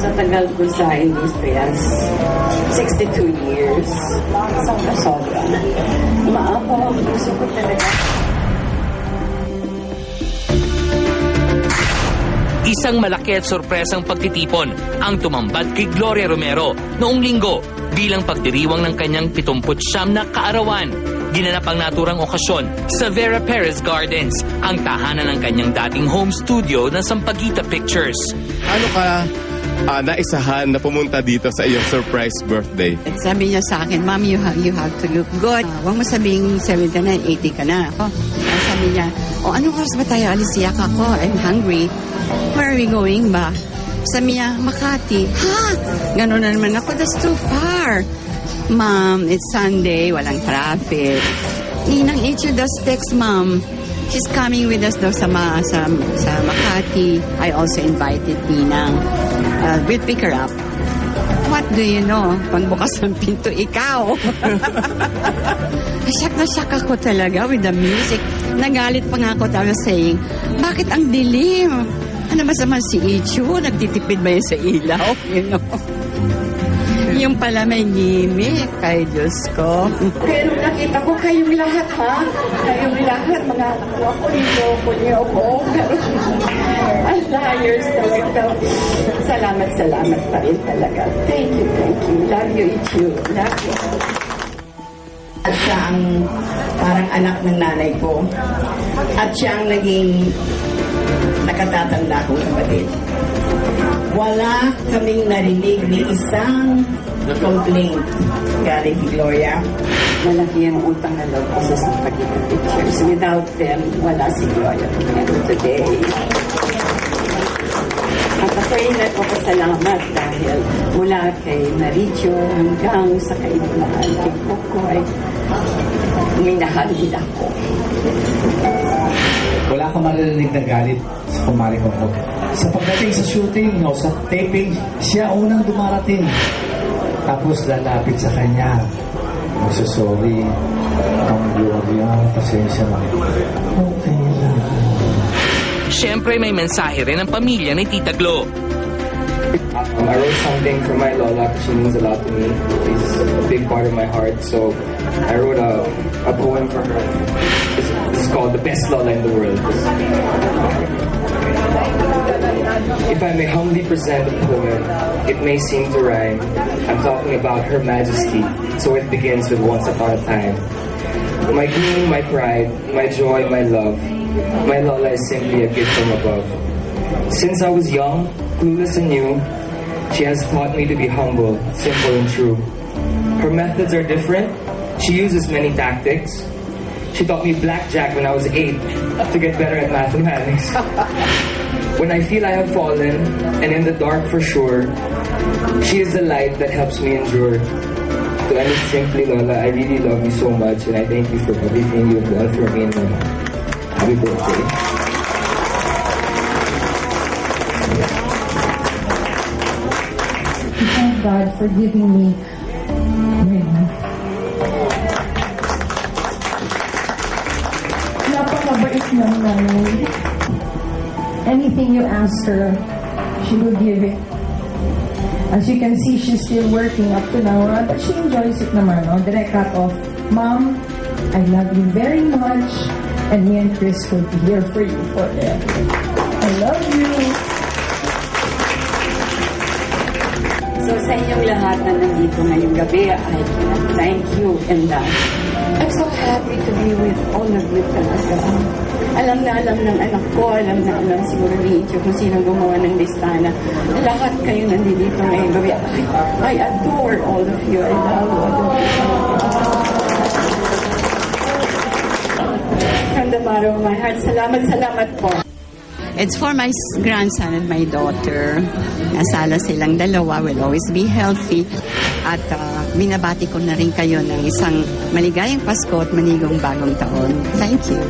Sa tagal ko sa industriya, 62 years. Sobra. Maapaw ang puso ko talaga. Isang malaki at sorpresang pagtitipon ang tumambad kay Gloria Romero noong linggo bilang pagdiriwang ng kanyang 79 na kaarawan. Ginanap ang naturang okasyon sa Vera Perez Gardens, ang tahanan ng kanyang dating home studio ng Sampaguita Pictures. Ano ka naisahan na pumunta dito sa iyong surprise birthday? Sabi niya sa akin, Mom, you have to look good. Huwag mo sabing 79, 80 ka na. Sabi niya, anong oras ba tayo alis? Siyak ako, I'm hungry. Where are we going ba? Sabi niya, Makati. Ha? Ganun na naman ako, that's too far. Mom, it's Sunday, walang traffic. Ninang Ichi does text, Mom. She's coming with us daw sa Makati. I also invited Ninang. We'll pick her up. What do you know? Pagbukas ng pinto, ikaw. Nasyak na syak ako talaga with the music. Nagalit pa nga ako, I was saying, bakit ang dilim? Ano ba naman si Ichu? Nagtitipid ba yun sa ilaw? You know? Yung pala may gimmick. Ay, Diyos ko. Pero nakita ko kayong lahat, ha? Kayong lahat, mga niyo ko. Ang liars talaga. Salamat pa rin talaga. Thank you. Love you, Ichu. Love you. At siya ang parang anak ng nanay ko. At siya ang naging nakatatanda kong kapatid. Wala kaming narinig ni isang complaint galing kay Gloria. Malaki ang utang na loob ko sa Sampaguita Pictures. Without them, wala si Gloria today. At ako'y nagpapasalamat dahil mula kay Maricho hanggang sa kaibigan kay Coco ay minahal nila ko. Wala akong maririnig na galit sa kumari ko. Sa pagdating sa shooting, sa taping, siya unang dumarating. Tapos lalapit sa kanya. Magsasorry. Ang Gloria, pasensya na. Okay lang. Siyempre may mensahe rin ang pamilya ni Tita Glo. I wrote something for my Lola because she means a lot to me. She's a big part of my heart. So I wrote a poem for her. It's called The Best Lola in the World. If I may humbly present the poem, it may seem to rhyme. I'm talking about Her Majesty, so it begins with Once Upon a Time. My gloom, my pride, my joy, my love, my Lola is simply a gift from above. Since I was young, clueless and new, she has taught me to be humble, simple and true. Her methods are different. She uses many tactics. She taught me blackjack when I was 8 to get better at mathematics. When I feel I have fallen, and in the dark for sure, she is the light that helps me endure. To end it simply, Lola, I really love you so much, and I thank you for everything you've done for me, and happy birthday. Thank God for giving me my life. Napakabait ng nanay. Anything you ask her, she will give it. As you can see, she's still working up to now, but she enjoys it naman. Direct cut off. Mom, I love you very much, and me and Chris will be here for you forever. I love you. So sa inyong lahat na nandito ngayong gabi, I thank you and I'm so happy to be with all of you talaga. Alam na alam ng anak ko, alam na alam siguro ni Icho kung sino gumawa ng listana. Lahat kayo nandito ngayong gabi. I adore all of you. I love all of you. From the bottom of my heart, salamat po. It's for my grandson and my daughter. Nasala silang dalawa, will always be healthy. At binabati ko na rin kayo ng isang maligayang Pasko at manigong bagong taon. Thank you.